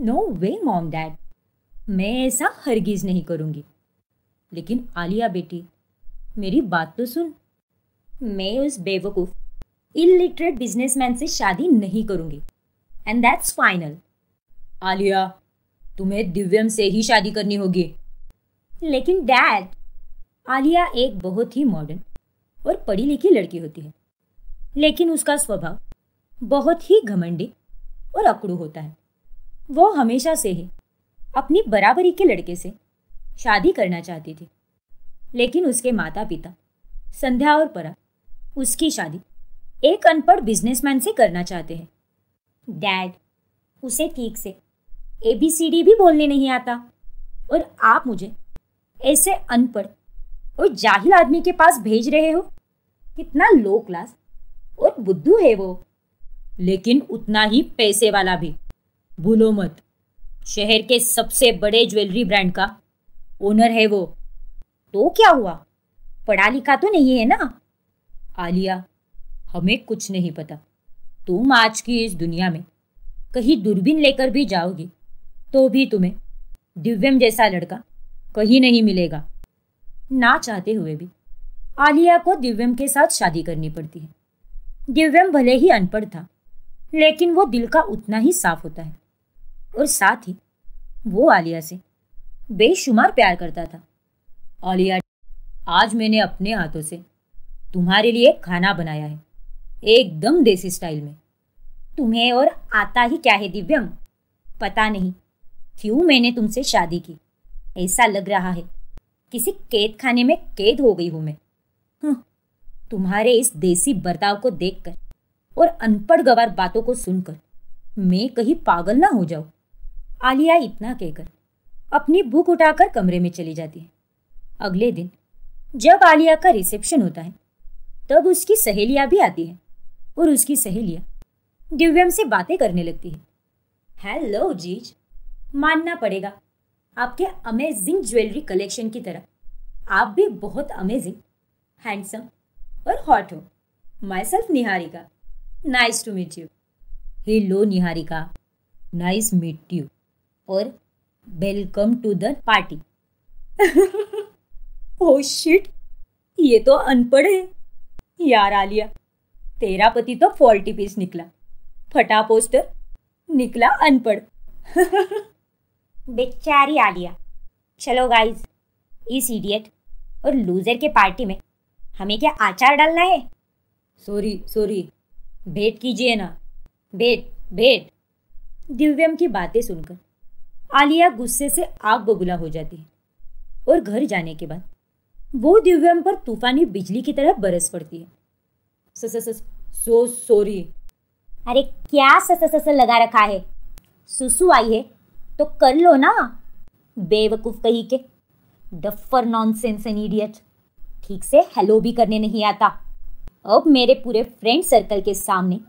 No वे mom dad, मैं ऐसा हरगिज नहीं करूँगी। लेकिन आलिया बेटी, मेरी बात तो सुन। मैं उस बेवकूफ़ इलिटरेट बिजनेसमैन से शादी नहीं करूँगी, एंड दैट्स फाइनल। आलिया, तुम्हें दिव्यम से ही शादी करनी होगी। लेकिन डैड, आलिया एक बहुत ही मॉडर्न और पढ़ी लिखी लड़की होती है, लेकिन उसका स्वभाव बहुत ही घमंडी और अकड़ू होता है। वो हमेशा से ही अपनी बराबरी के लड़के से शादी करना चाहती थी, लेकिन उसके माता पिता संध्या और पराग उसकी शादी एक अनपढ़ बिजनेसमैन से करना चाहते हैं। डैड, उसे ठीक से ABCD भी बोलने नहीं आता, और आप मुझे ऐसे अनपढ़ और जाहिल आदमी के पास भेज रहे हो। कितना लो क्लास और बुद्धू है वो, लेकिन उतना ही पैसे वाला भी। भूलो मत, शहर के सबसे बड़े ज्वेलरी ब्रांड का ओनर है वो। तो क्या हुआ, पढ़ा लिखा तो नहीं है ना? आलिया, हमें कुछ नहीं पता। तुम आज की इस दुनिया में कहीं दूरबीन लेकर भी जाओगी तो भी तुम्हें दिव्यम जैसा लड़का कहीं नहीं मिलेगा। ना चाहते हुए भी आलिया को दिव्यम के साथ शादी करनी पड़ती है। दिव्यम भले ही अनपढ़ था, लेकिन वो दिल का उतना ही साफ होता है, और साथ ही वो आलिया से बेशुमार प्यार करता था। आलिया, आज मैंने अपने हाथों से तुम्हारे लिए खाना बनाया है, एकदम देसी स्टाइल में। तुम्हें और आता ही क्या है दिव्यम? पता नहीं क्यों मैंने तुमसे शादी की। ऐसा लग रहा है किसी कैद खाने में कैद हो गई हूं मैं। तुम्हारे इस देसी बर्ताव को देखकर और अनपढ़ गवार बातों को सुनकर मैं कहीं पागल ना हो जाऊं। आलिया इतना कहकर अपनी बुक उठाकर कमरे में चली जाती है। अगले दिन जब आलिया का रिसेप्शन होता है, तब उसकी सहेलियां भी आती हैं, और उसकी सहेलियां दिव्यम से बातें करने लगती है। हेलो जीज, मानना पड़ेगा आपके अमेजिंग ज्वेलरी कलेक्शन की तरह आप भी बहुत अमेजिंग, हैंडसम और हॉट हो। Myself Niharika, nice to meet you. Hello Niharika, nice meet you, और welcome to the party. Oh shit, ये तो अनपढ़ है यार। आलिया, तेरा पति तो 40 पीस निकला, फटा पोस्टर निकला अनपढ़। बेचारी आलिया। चलो गाइस, इस इडियट और लूजर के पार्टी में हमें क्या आचार डालना है? सॉरी, भेंट कीजिए ना, भेंट। दिव्यम की बातें सुनकर आलिया गुस्से से आग बबूला हो जाती है, और घर जाने के बाद वो दिव्यम पर तूफानी बिजली की तरह बरस पड़ती है। So sorry. अरे क्या सस लगा रखा है? सुसु आई है तो कर लो ना, बेवकूफ कहीं के। Duffer nonsense and idiot. ठीक से हेलो भी करने नहीं आता। अब मेरे पूरे फ्रेंड सर्कल के सामने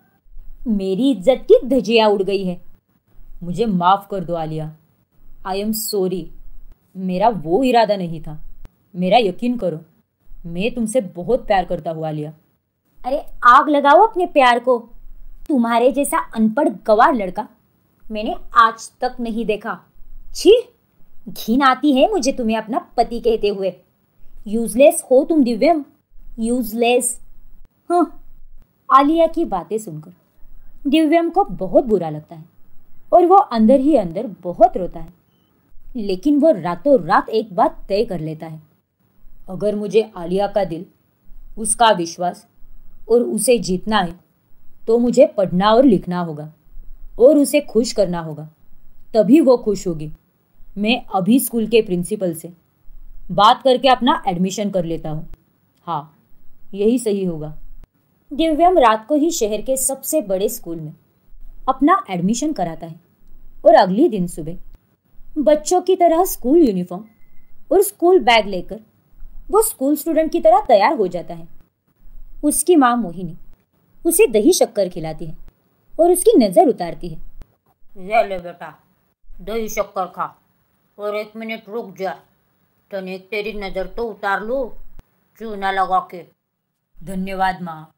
मेरी इज्जत की धज्जियां उड़ गई है। मुझे माफ कर दो आलिया, आई एम सॉरी। मेरा वो इरादा नहीं था, मेरा यकीन करो, मैं तुमसे बहुत प्यार करता हूँ आलिया। अरे आग लगाओ अपने प्यार को। तुम्हारे जैसा अनपढ़ गवार लड़का मैंने आज तक नहीं देखा। छी, घिन आती है मुझे तुम्हें अपना पति कहते हुए। यूजलेस हो तुम दिव्यम, यूजलेस। आलिया की बातें सुनकर दिव्यम को बहुत बुरा लगता है, और वो अंदर ही अंदर बहुत रोता है। लेकिन वो रातों रात एक बात तय कर लेता है, अगर मुझे आलिया का दिल, उसका विश्वास और उसे जीतना है, तो मुझे पढ़ना और लिखना होगा और उसे खुश करना होगा, तभी वो खुश होगी। मैं अभी स्कूल के प्रिंसिपल से बात करके अपना एडमिशन कर लेता हूँ। हाँ, यही सही होगा। दिव्यम रात को ही शहर के सबसे बड़े स्कूल में अपना एडमिशन कराता है, और अगले दिन सुबह बच्चों की तरह स्कूल यूनिफॉर्म और स्कूल बैग लेकर वो स्कूल स्टूडेंट की तरह तैयार हो जाता है। उसकी माँ मोहिनी उसे दही शक्कर खिलाती है और उसकी नज़र उतारती है। ये ले बेटा, दही शक्कर खा, और 1 मिनट रुक जा, तनिक तेरी नज़र तो उतार लो चूना लगा के। धन्यवाद माँ।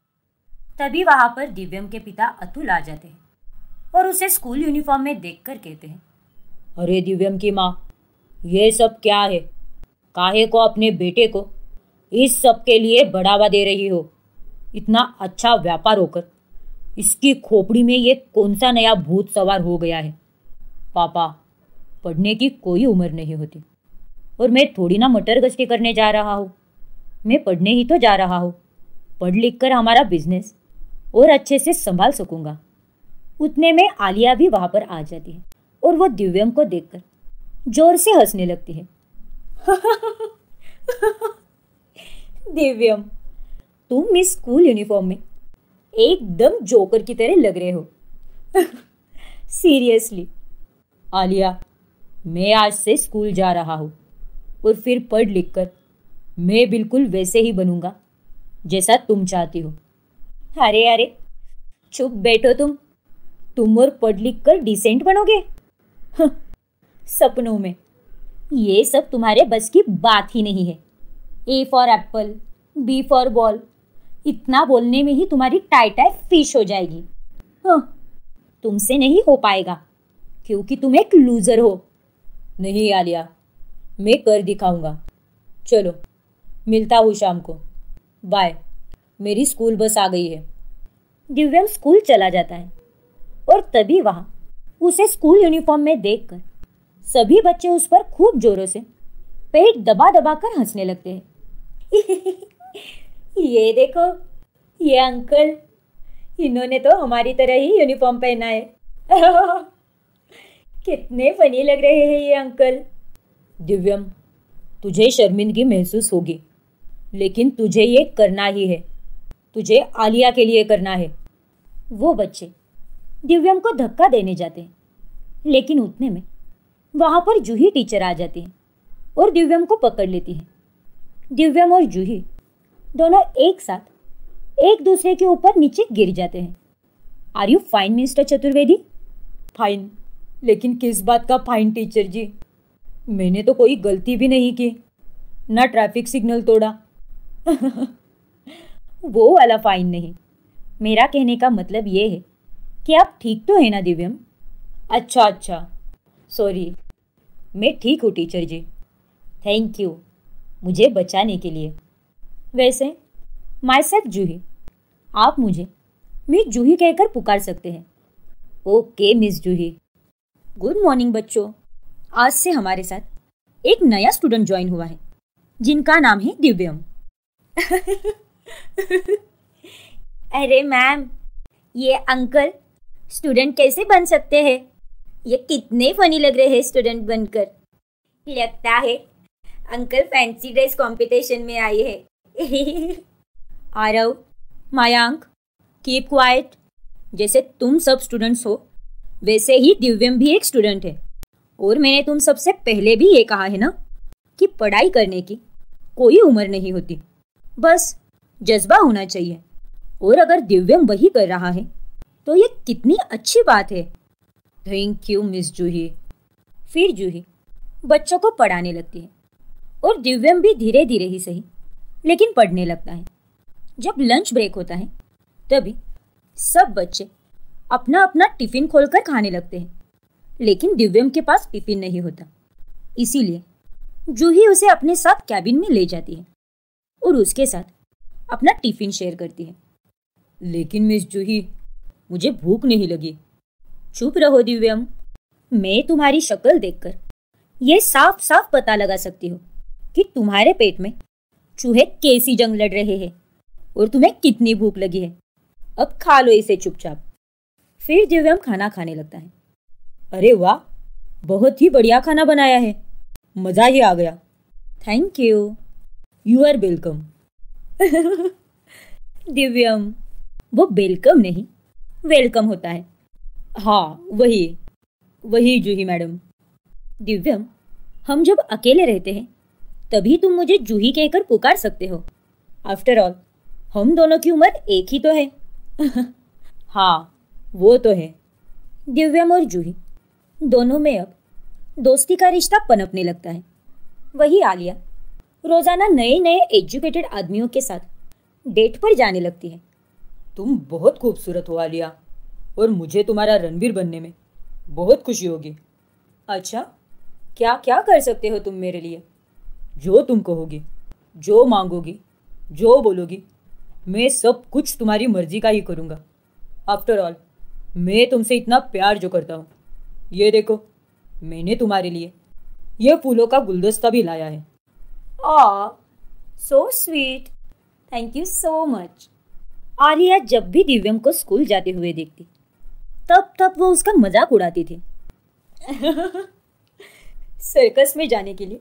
तभी वहाँ पर दिव्यम के पिता अतुल आ जाते हैं और उसे स्कूल यूनिफॉर्म में देखकर कहते हैं, अरे दिव्यम की माँ, ये सब क्या है? काहे को अपने बेटे को इस सब के लिए बढ़ावा दे रही हो? इतना अच्छा व्यापार होकर इसकी खोपड़ी में ये कौन सा नया भूत सवार हो गया है? पापा, पढ़ने की कोई उम्र नहीं होती और मैं थोड़ी ना मटर गश्ती करने जा रहा हूँ। मैं पढ़ने ही तो जा रहा हूँ। पढ़ लिख कर हमारा बिजनेस और अच्छे से संभाल सकूंगा। उतने में आलिया भी वहां पर आ जाती है और वो दिव्यम को देखकर जोर से हंसने लगती है। दिव्यम, तुम इस स्कूल यूनिफॉर्म में एकदम जोकर की तरह लग रहे हो। सीरियसली आलिया, मैं आज से स्कूल जा रहा हूँ और फिर पढ़ लिख कर मैं बिल्कुल वैसे ही बनूंगा जैसा तुम चाहती हो। अरे अरे, चुप बैठो तुम और पढ़ लिख कर डिसेंट बनोगे? सपनों में। ये सब तुम्हारे बस की बात ही नहीं है। A for apple, B for ball, इतना बोलने में ही तुम्हारी टाई टाई फिश हो जाएगी। हाँ, तुमसे नहीं हो पाएगा क्योंकि तुम एक लूजर हो। नहीं आलिया, मैं कर दिखाऊंगा। चलो, मिलता हूँ शाम को। बाय, मेरी स्कूल बस आ गई है। दिव्यम स्कूल चला जाता है और तभी वहां उसे स्कूल यूनिफॉर्म में देखकर सभी बच्चे उस पर खूब जोरों से पेट दबा दबा कर हंसने लगते हैं। ये देखो, ये अंकल, इन्होंने तो हमारी तरह ही यूनिफॉर्म पहना है। कितने फनी लग रहे हैं ये अंकल। दिव्यम, तुझे शर्मिंदगी महसूस होगी, लेकिन तुझे ये करना ही है। तुझे आलिया के लिए करना है। वो बच्चे दिव्यम को धक्का देने जाते हैं, लेकिन उतने में वहां पर जूही टीचर आ जाती है और दिव्यम को पकड़ लेती है। दिव्यम और जूही दोनों एक साथ एक दूसरे के ऊपर नीचे गिर जाते हैं। Are you fine mister Chaturvedi? Fine, लेकिन किस बात का फाइन टीचर जी? मैंने तो कोई गलती भी नहीं की, ना ट्रैफिक सिग्नल तोड़ा। वो वाला फाइन नहीं, मेरा कहने का मतलब ये है कि आप ठीक तो है ना दिव्यम? अच्छा, सॉरी, मैं ठीक हूँ टीचर जी। थैंक यू मुझे बचाने के लिए। वैसे माय सेल्फ जूही, आप मुझे मिस जूही कहकर पुकार सकते हैं। ओके मिस जूही। गुड मॉर्निंग बच्चों। आज से हमारे साथ एक नया स्टूडेंट ज्वाइन हुआ है जिनका नाम है दिव्यम। अरे मैम, ये अंकल स्टूडेंट कैसे बन सकते हैं? ये कितने फनी लग रहे हैं स्टूडेंट बनकर। लगता है अंकल फैंसी ड्रेस कंपटीशन में आए हैं। Aarav, Mayank, keep quiet. जैसे तुम सब स्टूडेंट्स हो, वैसे ही दिव्यम भी एक स्टूडेंट है। और मैंने तुम सबसे पहले भी ये कहा है ना कि पढ़ाई करने की कोई उम्र नहीं होती, बस जज्बा होना चाहिए। और अगर दिव्यम वही कर रहा है तो ये कितनी अच्छी बात है। थैंक यू मिस जूही। फिर जूही बच्चों को पढ़ाने लगती है और दिव्यम भी धीरे धीरे ही सही लेकिन पढ़ने लगता है। जब लंच ब्रेक होता है तभी सब बच्चे अपना अपना टिफिन खोलकर खाने लगते हैं, लेकिन दिव्यम के पास टिफिन नहीं होता। इसीलिए जूही उसे अपने साथ कैबिन में ले जाती है और उसके साथ अपना टिफिन शेयर करती है। लेकिन मिस जूही, मुझे भूख नहीं लगी। चुप रहो दिव्यम, मैं तुम्हारी शक्ल देखकर ये साफ साफ पता लगा सकती हूँ कि तुम्हारे पेट में चूहे कैसी जंग लड़ रहे हैं और तुम्हें कितनी भूख लगी है। अब खा लो इसे चुपचाप। फिर दिव्यम खाना खाने लगता है। अरे वाह, बहुत ही बढ़िया खाना बनाया है, मजा ही आ गया। Thank you. You are welcome. Divyam, वो वेलकम नहीं वेलकम होता है। हाँ, वही जूही मैडम। दिव्यम, हम जब अकेले रहते हैं तभी तुम मुझे जूही कहकर पुकार सकते हो। आफ्टर ऑल हम दोनों की उम्र एक ही तो है। हाँ, वो तो है। दिव्यम और जूही दोनों में अब दोस्ती का रिश्ता पनपने लगता है। वही आलिया रोजाना नए नए एजुकेटेड आदमियों के साथ डेट पर जाने लगती है। तुम बहुत खूबसूरत हो आलिया, और मुझे तुम्हारा रणवीर बनने में बहुत खुशी होगी। अच्छा, क्या क्या कर सकते हो तुम मेरे लिए? जो तुम कहोगी, जो मांगोगी, जो बोलोगी, मैं सब कुछ तुम्हारी मर्जी का ही करूँगा। आफ्टर ऑल, मैं तुमसे इतना प्यार जो करता हूँ, ये देखो, मैंने तुम्हारे लिए ये फूलों का गुलदस्ता भी लाया है। Ah, so sweet, thank you so much. Aliya जब भी दिव्यम को स्कूल जाते हुए देखती, तब तब वो उसका मजाक उड़ाती थी। सर्कस में जाने के लिए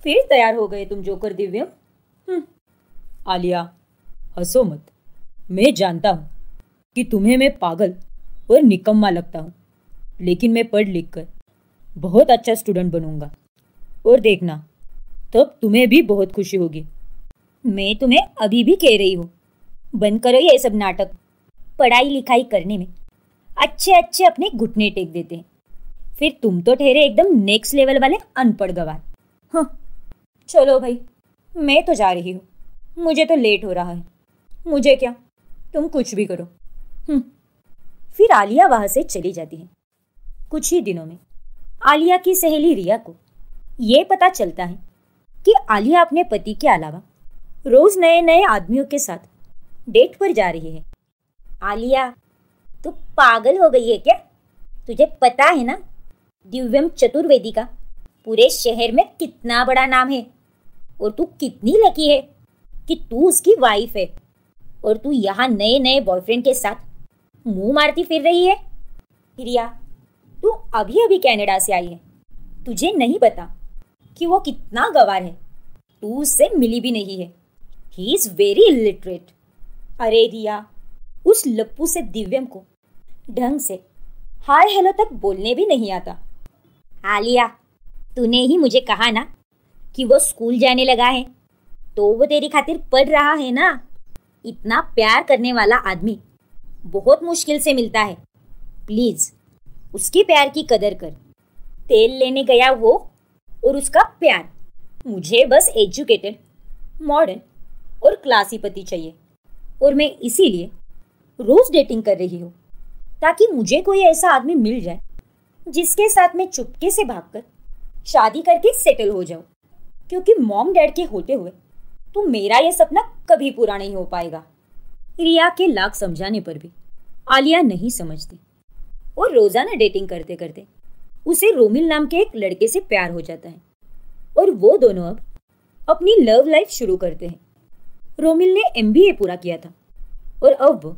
फिर तैयार हो गए तुम जोकर दिव्यम। आलिया, हंसो मत। मैं जानता हूँ कि तुम्हें मैं पागल और निकम्मा लगता हूँ, लेकिन मैं पढ़ लिख कर बहुत अच्छा स्टूडेंट बनूंगा, और देखना, तब तुम्हें भी बहुत खुशी होगी। मैं तुम्हें अभी भी कह रही हूँ, बंद करो ये सब नाटक। पढ़ाई लिखाई करने में अच्छे अच्छे अपने घुटने टेक देते हैं, फिर तुम तो ठहरे एकदम नेक्स्ट लेवल वाले अनपढ़ गवार। हाँ, चलो भाई, मैं तो जा रही हूँ, मुझे तो लेट हो रहा है। मुझे क्या, तुम कुछ भी करो। फिर आलिया वहां से चली जाती है। कुछ ही दिनों में आलिया की सहेली रिया को ये पता चलता है कि आलिया अपने पति के अलावा रोज नए नए आदमियों के साथ डेट पर जा रही है। आलिया, तू पागल हो गई है क्या? तुझे पता है ना, दिव्यम चतुर्वेदी का पूरे शहर में कितना बड़ा नाम है, और तू कितनी लकी है कि तू उसकी वाइफ है, और तू यहाँ नए नए बॉयफ्रेंड के साथ मुंह मारती फिर रही है। रिया, तू अभी अभी कनाडा से आई है, तुझे नहीं पता कि वो कितना गवार है। तू उससे मिली भी नहीं है। He is very illiterate. अरे रिया, उस लप्पू से दिव्यम को ढंग से हाय हेलो तक बोलने भी नहीं आता। आलिया, तूने ही मुझे कहा ना कि वो स्कूल जाने लगा है, तो वो तेरी खातिर पढ़ रहा है ना। इतना प्यार करने वाला आदमी बहुत मुश्किल से मिलता है। प्लीज उसकी प्यार की कदर कर। तेल लेने गया वो और उसका प्यार। मुझे बस एजुकेटेड, मॉडर्न और क्लासी पति चाहिए, और मैं इसीलिए रोज डेटिंग कर रही हूँ, ताकि मुझे कोई ऐसा आदमी मिल जाए जिसके साथ मैं चुपके से भागकर शादी करके सेटल हो जाऊं। क्योंकि मॉम डैड के होते हुए तो मेरा ये सपना कभी पूरा नहीं हो पाएगा। रिया के लाख समझाने पर भी आलिया नहीं समझती, और रोजाना डेटिंग करते करते उसे रोमिल नाम के एक लड़के से प्यार हो जाता है, और वो दोनों अब अपनी लव लाइफ शुरू करते हैं। रोमिल ने MBA पूरा किया था, और अब वो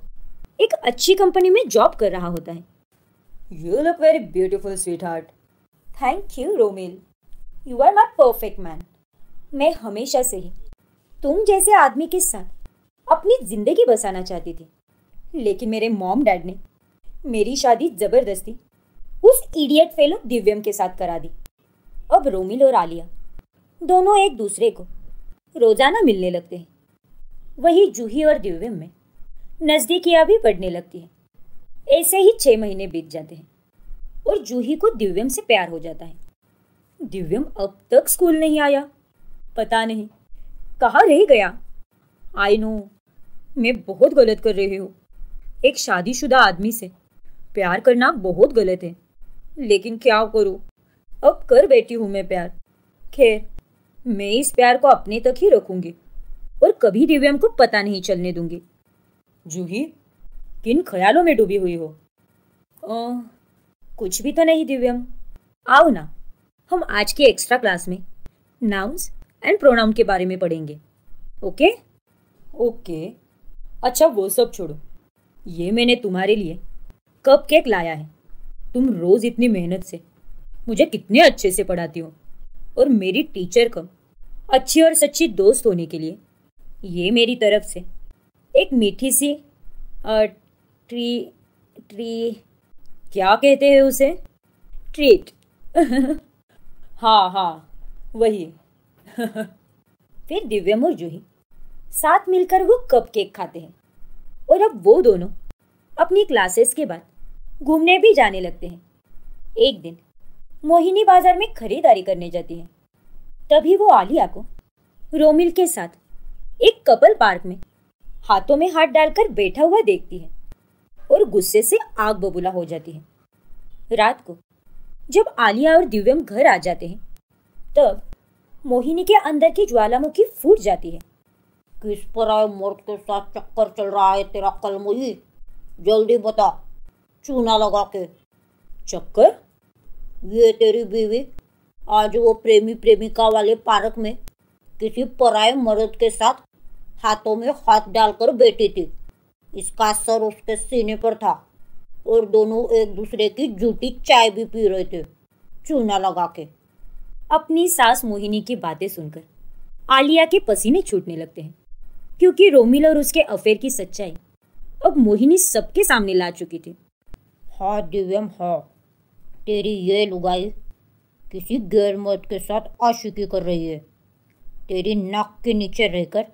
एक अच्छी कंपनी में जॉब कर रहा होता है। You look very beautiful, sweetheart. Thank you, Romil. You are my perfect man. मैं हमेशा से ही तुम जैसे आदमी के साथ अपनी जिंदगी बसाना चाहती थी, लेकिन मेरे मॉम डैड ने मेरी शादी जबरदस्ती उस इडियट फेलो दिव्यम के साथ करा दी। अब रोमिल और आलिया दोनों एक दूसरे को रोजाना मिलने लगते हैं। वही जूही और दिव्यम में नजदीकियां भी बढ़ने लगती है। ऐसे ही 6 महीने बीत जाते हैं, और जूही को दिव्यम से प्यार हो जाता है। दिव्यम अब तक स्कूल नहीं आया, पता नहीं कहाँ रह गया। आई नो, मैं बहुत गलत कर रही हूँ। एक शादीशुदा आदमी से प्यार करना बहुत गलत है, लेकिन क्या करूँ, अब कर बैठी हूँ मैं प्यार। खैर, मैं इस प्यार को अपने तक ही रखूंगी, और कभी दिव्यम को पता नहीं चलने दूंगी। जूही, किन ख्यालों में डूबी हुई हो? कुछ भी तो नहीं दिव्यम। आओ ना, हम आज के एक्स्ट्रा क्लास में नाउन्स एंड प्रोनाउन के बारे में पढ़ेंगे। ओके? ओके। अच्छा, वो सब छोड़ो, ये मैंने तुम्हारे लिए कप केक लाया है। तुम रोज इतनी मेहनत से मुझे कितने अच्छे से पढ़ाती हो, और मेरी टीचर कम अच्छी और सच्ची दोस्त होने के लिए ये मेरी तरफ से एक मीठी सी क्या कहते हैं उसे? ट्रीट। हाँ हाँ, वही। फिर दिव्यम और जूही साथ मिलकर वो कप केक खाते हैं, और अब वो दोनों अपनी क्लासेस के बाद घूमने भी जाने लगते हैं। एक दिन मोहिनी बाजार में खरीदारी करने जाती है। तभी वो आलिया को रोमिल के साथ एक कपल पार्क में हाथों में हाथ डालकर बैठा हुआ देखती है, और गुस्से से आग बबूला हो जाती है। रात को जब आलिया और दिव्यम घर आ जाते हैं तब मोहिनी के अंदर की ज्वालामुखी फूट जाती है। किस पराये मर्द के साथ चक्कर चल रहा है तेरा कलमुही? जल्दी बता, चूना लगा के। चक्कर? ये तेरी बीवी आज वो प्रेमी प्रेमिका वाले पार्क में किसी पराये मर्द के साथ हाथों में हाथ डालकर बैठी थी। इसका सर उसके सीने पर था और दोनों एक दूसरे की जूठी चाय भी पी रहे थे चूना लगा के। अपनी सास मोहिनी की बातें सुनकर आलिया के पसीने छूटने लगते हैं, क्योंकि रोमिल और उसके अफेयर की सच्चाई अब मोहिनी सबके सामने ला चुकी थी। हाँ दिव्यम, हाँ, तेरी ये लुगाई किसी गैर मर्द के साथ आशिकी कर रही है। तेरी नाक के नीचे रहकर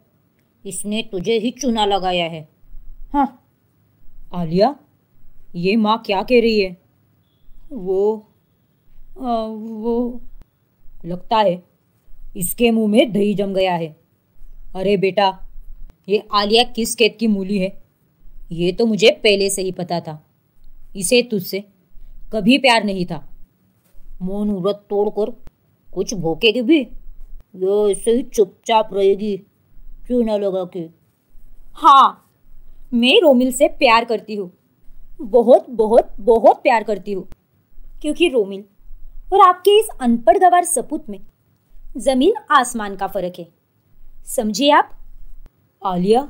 इसने तुझे ही चूना लगाया है। हाँ आलिया, ये माँ क्या कह रही है? वो लगता है इसके मुंह में दही जम गया है। अरे बेटा, ये आलिया किस खेत की मूली है ये तो मुझे पहले से ही पता था। इसे तुझसे कभी प्यार नहीं था। मौन व्रत तोड़कर कुछ भोंकेगी भी, ये ऐसे ही चुपचाप रहेगी चूना लगा के। हाँ, मैं रोमिल से प्यार करती हूँ, बहुत बहुत बहुत प्यार करती हूँ, क्योंकि रोमिल और आपके इस अनपढ़ गवार सपूत में जमीन आसमान का फर्क है, समझिए आप। आलिया,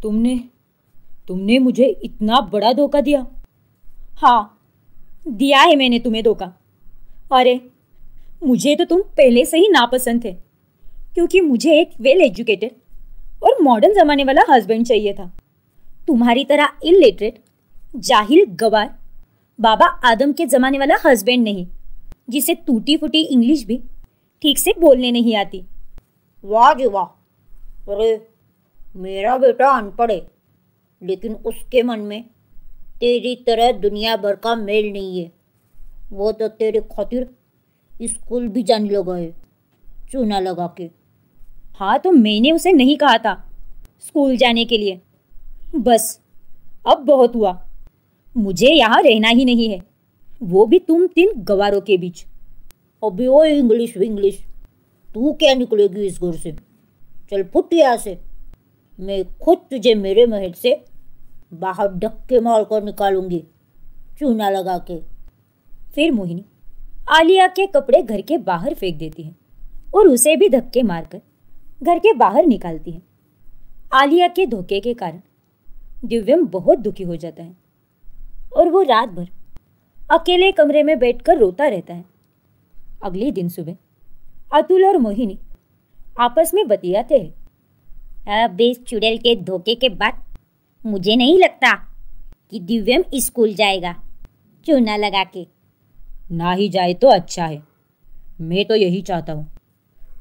तुमने मुझे इतना बड़ा धोखा दिया। हाँ, दिया है मैंने तुम्हें धोखा। अरे, मुझे तो तुम पहले से ही नापसंद थे, क्योंकि मुझे एक वेल एजुकेटेड और मॉडर्न जमाने वाला हस्बैंड चाहिए था। तुम्हारी तरह इलिटरेट, जाहिल, गवार, बाबा आदम के जमाने वाला हस्बैंड नहीं, जिसे टूटी फूटी इंग्लिश भी ठीक से बोलने नहीं आती। वाह जी वाह। अरे, मेरा बेटा अनपढ़ है, लेकिन उसके मन में तेरी तरह दुनिया भर का मेल नहीं है। वो तो तेरे खातिर स्कूल भी जाने लगा है चूना लगा के। हाँ, तो मैंने उसे नहीं कहा था स्कूल जाने के लिए। बस अब बहुत हुआ, मुझे यहाँ रहना ही नहीं है, वो भी तुम 3 गवारों के बीच। अभी वो इंग्लिश तू क्या निकलेगी इस घर से? चल फुट यहाँ से, मैं खुद तुझे मेरे महल से बाहर धक्के मार कर निकालूंगी चूना लगा के। फिर मोहिनी आलिया के कपड़े घर के बाहर फेंक देती है और उसे भी धक्के मारकर घर के बाहर निकालती है। आलिया के धोखे के कारण दिव्यम बहुत दुखी हो जाता है और वो रात भर अकेले कमरे में बैठकर रोता रहता है। अगले दिन सुबह अतुल और मोहिनी आपस में बतियाते हैं। अब इस चुड़ैल के धोखे के बाद मुझे नहीं लगता कि दिव्यम स्कूल जाएगा चूना लगा के। ना ही जाए तो अच्छा है। मैं तो यही चाहता हूँ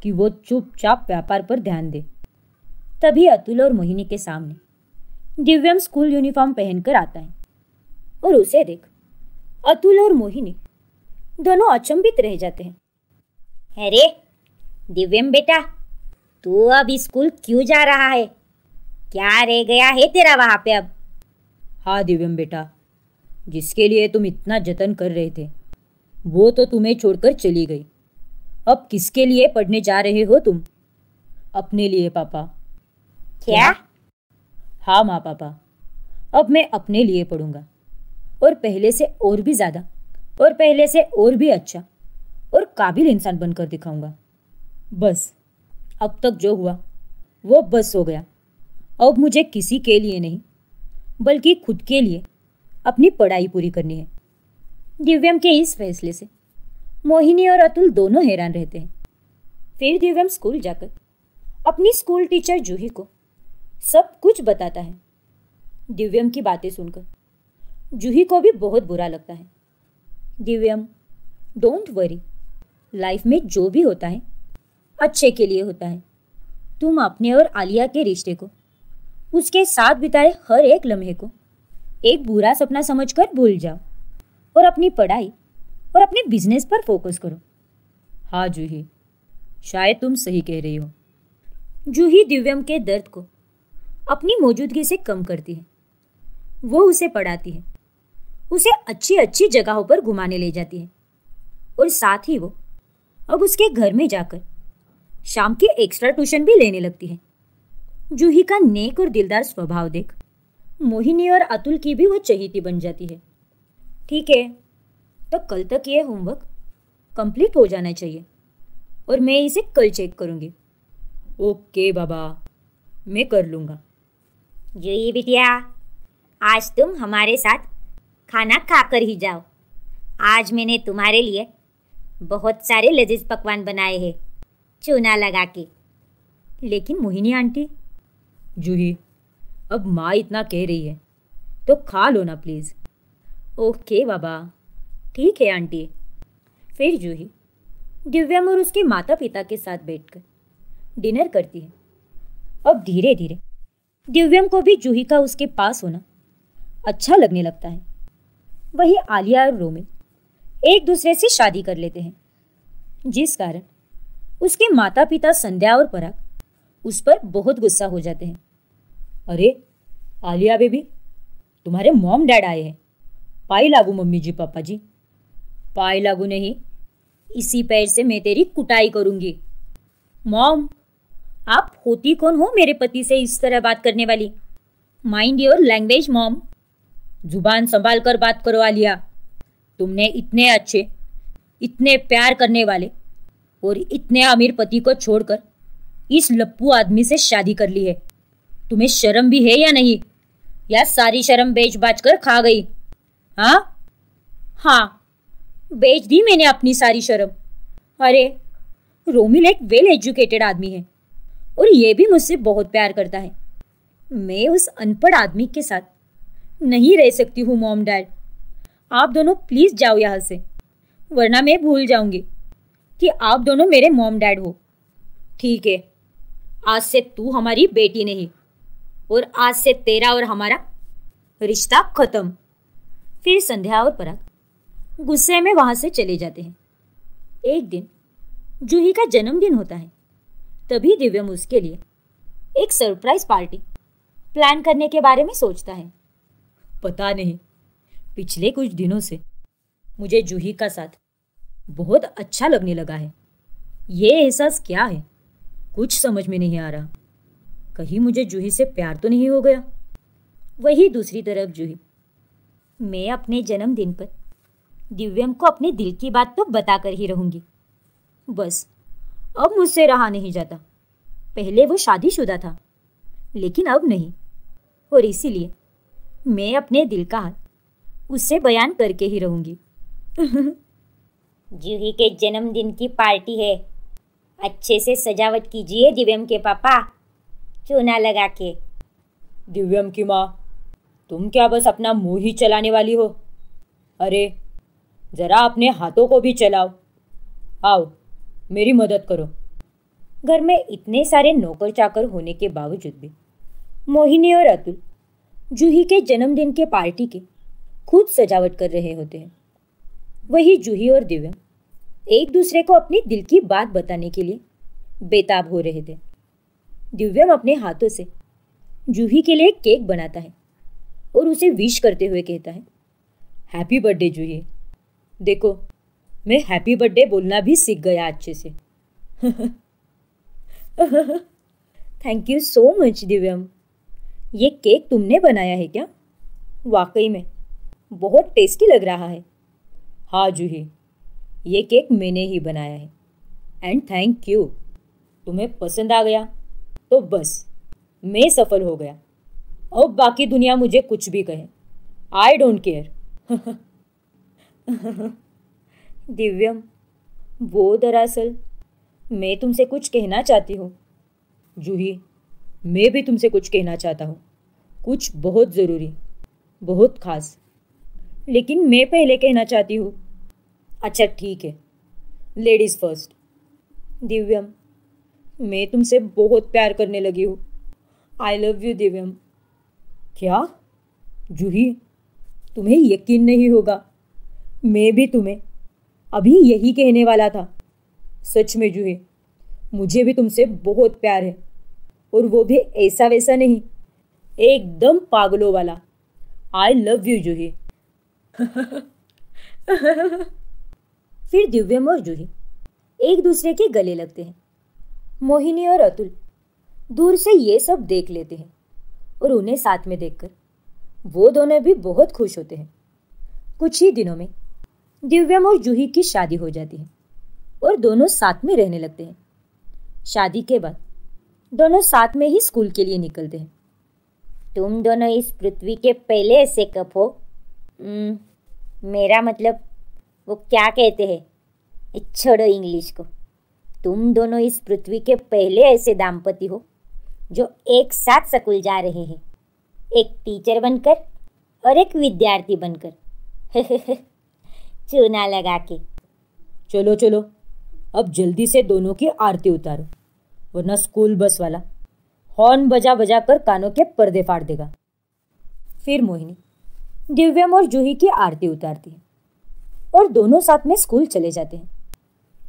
कि वो चुपचाप व्यापार पर ध्यान दे। तभी अतुल और मोहिनी के सामने दिव्यम स्कूल यूनिफॉर्म पहनकर आता है और उसे देख अतुल और मोहिनी दोनों अचंभित रह जाते हैं। अरे दिव्यम बेटा, तू अब स्कूल क्यों जा रहा है? क्या रह गया है तेरा वहाँ पे अब? हाँ दिव्यम बेटा, जिसके लिए तुम इतना जतन कर रहे थे वो तो तुम्हें छोड़कर चली गई। अब किसके लिए पढ़ने जा रहे हो तुम? अपने लिए पापा। क्या? हाँ माँ पापा, अब मैं अपने लिए पढ़ूंगा और पहले से और भी ज़्यादा और पहले से और भी अच्छा और काबिल इंसान बनकर दिखाऊंगा। बस अब तक जो हुआ वो बस हो गया। अब मुझे किसी के लिए नहीं बल्कि खुद के लिए अपनी पढ़ाई पूरी करनी है। दिव्यम के इस फैसले से मोहिनी और अतुल दोनों हैरान रहते हैं। फिर दिव्यम स्कूल जाकर अपनी स्कूल टीचर जूही को सब कुछ बताता है। दिव्यम की बातें सुनकर जूही को भी बहुत बुरा लगता है। दिव्यम, डोंट वरी, लाइफ में जो भी होता है अच्छे के लिए होता है। तुम अपने और आलिया के रिश्ते को, उसके साथ बिताए हर एक लम्हे को एक बुरा सपना समझकर भूल जाओ और अपनी पढ़ाई और अपने बिजनेस पर फोकस करो। हाँ जूही, शायद तुम सही कह रही हो। जूही दिव्यम के दर्द को अपनी मौजूदगी से कम करती है। वो उसे पढ़ाती है, उसे अच्छी अच्छी जगहों पर घुमाने ले जाती है और साथ ही वो अब उसके घर में जाकर शाम की एक्स्ट्रा ट्यूशन भी लेने लगती है। जूही का नेक और दिलदार स्वभाव देख मोहिनी और अतुल की भी वो चहेती बन जाती है। ठीक है, तो कल तक ये होमवर्क कंप्लीट हो जाना चाहिए और मैं इसे कल चेक करूंगी। ओके बाबा, मैं कर लूँगा। जूही बिटिया, आज तुम हमारे साथ खाना खाकर ही जाओ। आज मैंने तुम्हारे लिए बहुत सारे लजीज पकवान बनाए हैं चूना लगा के। लेकिन मोहिनी आंटी। जूही, अब माँ इतना कह रही है तो खा लो ना प्लीज़। ओके बाबा, ठीक है आंटी। फिर जूही दिव्यम और उसके माता पिता के साथ बैठकर डिनर करती है। अब धीरे धीरे दिव्यम को भी जूही का उसके पास होना अच्छा लगने लगता है। वही आलिया और रोमिल एक दूसरे से शादी कर लेते हैं, जिस कारण उसके माता पिता संध्या और पराग उस पर बहुत गुस्सा हो जाते हैं। अरे आलिया बेबी, तुम्हारे मॉम डैड आए हैं, पाई लागू मम्मी जी पापा जी। पाई लागू नहीं, इसी पैर से मैं तेरी कुटाई करूंगी। मॉम, आप होती कौन हो मेरे पति से इस तरह बात करने वाली? Mind your language mom. जुबान संभाल कर बात करो आलिया। तुमने इतने अच्छे, इतने प्यार करने वाले और इतने अमीर पति को छोड़कर इस लप्पू आदमी से शादी कर ली है। तुम्हें शर्म भी है या नहीं? या सारी शर्म बेच बाच कर खा गई? हाँ, बेच दी मैंने अपनी सारी शर्म। अरे रोमिल एक वेल एजुकेटेड आदमी है और ये भी मुझसे बहुत प्यार करता है। मैं उस अनपढ़ आदमी के साथ नहीं रह सकती हूँ मॉम डैड। आप दोनों प्लीज जाओ यहाँ से, वरना मैं भूल जाऊंगी कि आप दोनों मेरे मॉम डैड हो। ठीक है, आज से तू हमारी बेटी नहीं और आज से तेरा और हमारा रिश्ता खत्म। फिर संध्या और पराग गुस्से में वहां से चले जाते हैं। एक दिन जूही का जन्मदिन होता है, तभी दिव्यम उसके लिए एक सरप्राइज पार्टी प्लान करने के बारे में सोचता है। पता नहीं, पिछले कुछ दिनों से मुझे जूही का साथ बहुत अच्छा लगने लगा है। ये एहसास क्या है, कुछ समझ में नहीं आ रहा। कहीं मुझे जूही से प्यार तो नहीं हो गया? वही दूसरी तरफ जूही, मैं अपने जन्मदिन पर दिव्यम को अपने दिल की बात तो बताकर ही रहूंगी। बस अब मुझसे रहा नहीं जाता। पहले वो शादीशुदा था, लेकिन अब नहीं, और इसीलिए मैं अपने दिल का हाल उससे बयान करके ही रहूंगी। जूही के जन्मदिन की पार्टी है, अच्छे से सजावट कीजिए दिव्यम के पापा, चूना लगा के। दिव्यम की माँ, तुम क्या बस अपना मुंह ही चलाने वाली हो? अरे जरा अपने हाथों को भी चलाओ। आओ मेरी मदद करो। घर में इतने सारे नौकर चाकर होने के बावजूद भी मोहिनी और अतुल जूही के जन्मदिन के पार्टी के खुद सजावट कर रहे होते हैं। वही जूही और दिव्यम एक दूसरे को अपनी दिल की बात बताने के लिए बेताब हो रहे थे। दिव्यम अपने हाथों से जूही के लिए केक बनाता है और उसे विश करते हुए कहता है, हैप्पी बर्थडे जूही। देखो, मैं हैप्पी बर्थडे बोलना भी सीख गया अच्छे से। Thank you so much Divyam. ये केक तुमने बनाया है क्या? वाकई में बहुत टेस्टी लग रहा है। हाँ जूही, ये केक मैंने ही बनाया है। And thank you. तुम्हें पसंद आ गया तो बस मैं सफल हो गया। अब बाकी दुनिया मुझे कुछ भी कहे, आई डोंट केयर। दिव्यम, वो दरअसल मैं तुमसे कुछ कहना चाहती हूँ। जूही, मैं भी तुमसे कुछ कहना चाहता हूँ, कुछ बहुत ज़रूरी, बहुत खास। लेकिन मैं पहले कहना चाहती हूँ। अच्छा ठीक है, लेडीज़ फर्स्ट। दिव्यम, मैं तुमसे बहुत प्यार करने लगी हूँ। I love you Divyam. क्या जूही, तुम्हें यकीन नहीं होगा, मैं भी तुम्हें अभी यही कहने वाला था। सच में जूही, मुझे भी तुमसे बहुत प्यार है, और वो भी ऐसा वैसा नहीं, एकदम पागलों वाला। आई लव यू जूही। फिर दिव्यम और जूही एक दूसरे के गले लगते हैं। मोहिनी और अतुल दूर से ये सब देख लेते हैं और उन्हें साथ में देखकर वो दोनों भी बहुत खुश होते हैं। कुछ ही दिनों में दिव्यम और जूही की शादी हो जाती है और दोनों साथ में रहने लगते हैं। शादी के बाद दोनों साथ में ही स्कूल के लिए निकलते हैं। तुम दोनों इस पृथ्वी के पहले ऐसे कब हो? मेरा मतलब वो क्या कहते हैं, छोड़ो इंग्लिश को। तुम दोनों इस पृथ्वी के पहले ऐसे दाम्पत्य हो जो एक साथ स्कूल जा रहे हैं, एक टीचर बनकर और एक विद्यार्थी बनकर। चूना लगा के। चलो चलो, अब जल्दी से दोनों की आरती उतारो, वरना स्कूल बस वाला हॉर्न बजा बजा कर कानों के पर्दे फाड़ देगा। फिर मोहिनी दिव्यम और जूही की आरती उतारती है और दोनों साथ में स्कूल चले जाते हैं।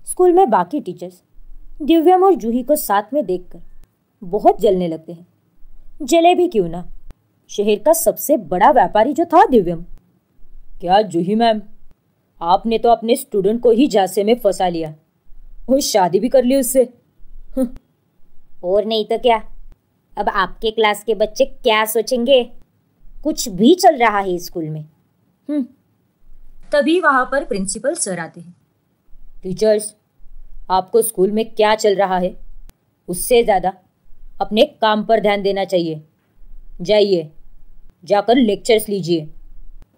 स्कूल में बाकी टीचर्स दिव्यम और जूही को साथ में देखकर बहुत जलने लगते हैं। जले भी क्यों ना, शहर का सबसे बड़ा व्यापारी जो था दिव्यम। क्या जूही मैम, आपने तो अपने स्टूडेंट को ही झांसे में फंसा लिया और शादी भी कर ली उससे। और नहीं तो क्या, अब आपके क्लास के बच्चे क्या सोचेंगे? कुछ भी चल रहा है स्कूल में। तभी वहां पर प्रिंसिपल सर आते हैं। टीचर्स, आपको स्कूल में क्या चल रहा है उससे ज़्यादा अपने काम पर ध्यान देना चाहिए। जाइए, जाकर लेक्चर्स लीजिए,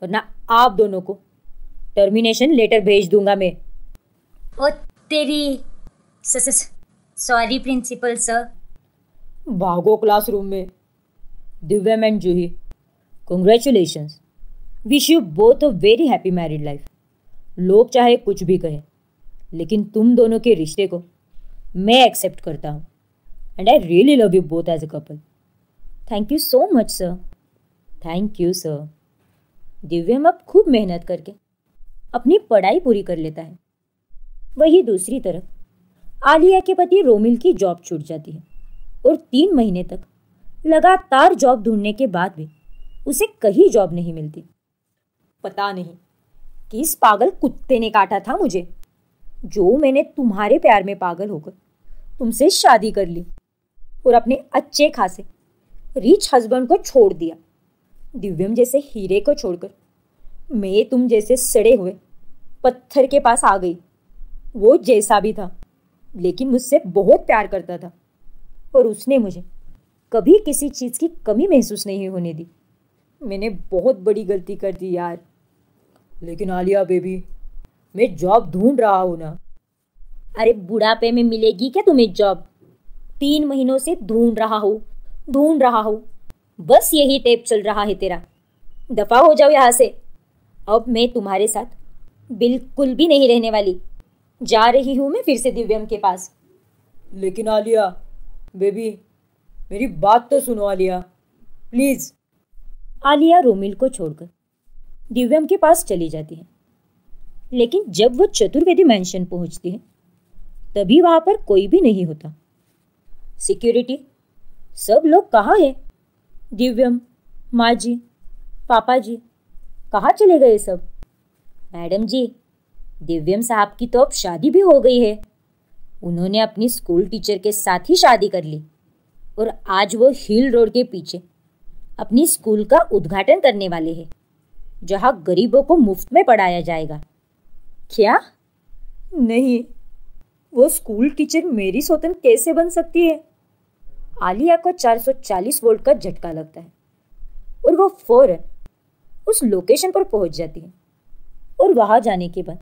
वरना आप दोनों को टर्मिनेशन लेटर भेज दूंगा मैं। ओ तेरी, सॉरी प्रिंसिपल सर। भागो क्लासरूम में। Divyam and Juhi, congratulations, wish you both a very happy married life. लोग चाहे कुछ भी कहें, लेकिन तुम दोनों के रिश्ते को मैं एक्सेप्ट करता हूँ and I really love you both as a couple. Thank you so much sir. Thank you sir. Divyam अब खूब मेहनत करके अपनी पढ़ाई पूरी कर लेता है। वहीं दूसरी तरफ आलिया के पति रोमिल की जॉब छूट जाती है और 3 महीने तक लगातार जॉब ढूंढने के बाद भी उसे कहीं जॉब नहीं मिलती। पता नहीं किस पागल कुत्ते ने काटा था मुझे, जो मैंने तुम्हारे प्यार में पागल होकर तुमसे शादी कर ली और अपने अच्छे खासे रिच हस्बैंड को छोड़ दिया। दिव्यम जैसे हीरे को छोड़कर मैं तुम जैसे सड़े हुए पत्थर के पास आ गई। वो जैसा भी था, लेकिन मुझसे बहुत प्यार करता था और उसने मुझे कभी किसी चीज़ की कमी महसूस नहीं होने दी। मैंने बहुत बड़ी गलती कर दी यार। लेकिन आलिया बेबी, मैं जॉब ढूंढ रहा हूँ ना। अरे बुढ़ापे में मिलेगी क्या तुम्हें जॉब? 3 महीनों से ढूंढ रहा हूँ। बस यही टेप चल रहा है तेरा। दफा हो जाओ यहाँ से। अब मैं तुम्हारे साथ बिल्कुल भी नहीं रहने वाली। जा रही हूँ मैं फिर से दिव्यम के पास। लेकिन आलिया बेबी, मेरी बात तो सुनो आलिया, प्लीज। आलिया रोमिल को छोड़कर दिव्यम के पास चली जाती है। लेकिन जब वो चतुर्वेदी मैंशन पहुंचती है तभी वहां पर कोई भी नहीं होता। सिक्योरिटी, सब लोग कहाँ हैं? दिव्यम, माँ जी, पापा जी, कहाँ चले गए सब? मैडम जी, दिव्यम साहब की तो अब शादी भी हो गई है। उन्होंने अपनी स्कूल टीचर के साथ ही शादी कर ली और आज वो हिल रोड के पीछे अपनी स्कूल का उद्घाटन करने वाले हैं, जहाँ गरीबों को मुफ्त में पढ़ाया जाएगा। क्या? नहीं, वो स्कूल टीचर मेरी सौतन कैसे बन सकती है? आलिया को 440 वोल्ट का झटका लगता है और वो फौरन उस लोकेशन पर पहुंच जाती है। और वहां जाने के बाद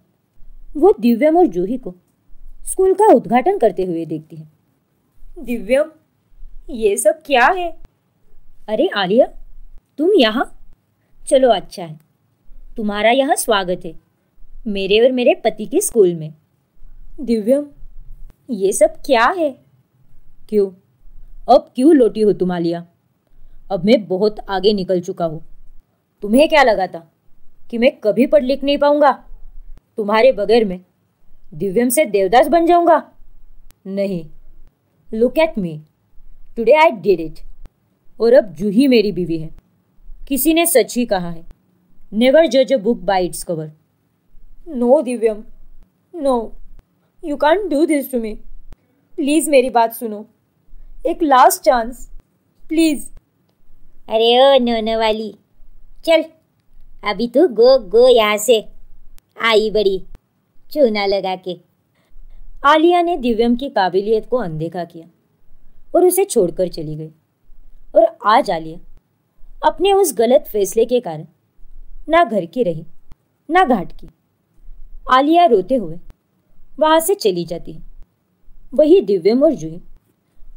वो दिव्यम और जूही को स्कूल का उद्घाटन करते हुए देखती है। दिव्यम, ये सब क्या है? अरे आलिया, तुम यहाँ? चलो अच्छा है, तुम्हारा यहाँ स्वागत है मेरे और मेरे पति के स्कूल में। दिव्यम, ये सब क्या है? क्यों, अब क्यों लौटी हो तुम आलिया? अब मैं बहुत आगे निकल चुका हूँ। तुम्हें क्या लगा था कि मैं कभी पढ़ लिख नहीं पाऊंगा? तुम्हारे बगैर मैं दिव्यम से देवदास बन जाऊंगा? नहीं, look at me, today I did it. और अब जूही मेरी बीवी है। किसी ने सच ही कहा है, नेवर जज a book by its cover. No Divyam, no, you can't do this to me. Please मेरी बात सुनो, एक लास्ट चांस, प्लीज। अरे ओ नोनो वाली, चल अभी तू गो गो यहाँ से, आई बड़ी चूना लगा के। आलिया ने दिव्यम की काबिलियत को अनदेखा किया और उसे छोड़कर चली गई। और आज आलिया अपने उस गलत फैसले के कारण ना घर की रही ना घाट की। आलिया रोते हुए वहां से चली जाती है। वही दिव्यम और जूही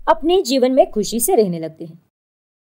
अपने जीवन में खुशी से रहने लगते हैं।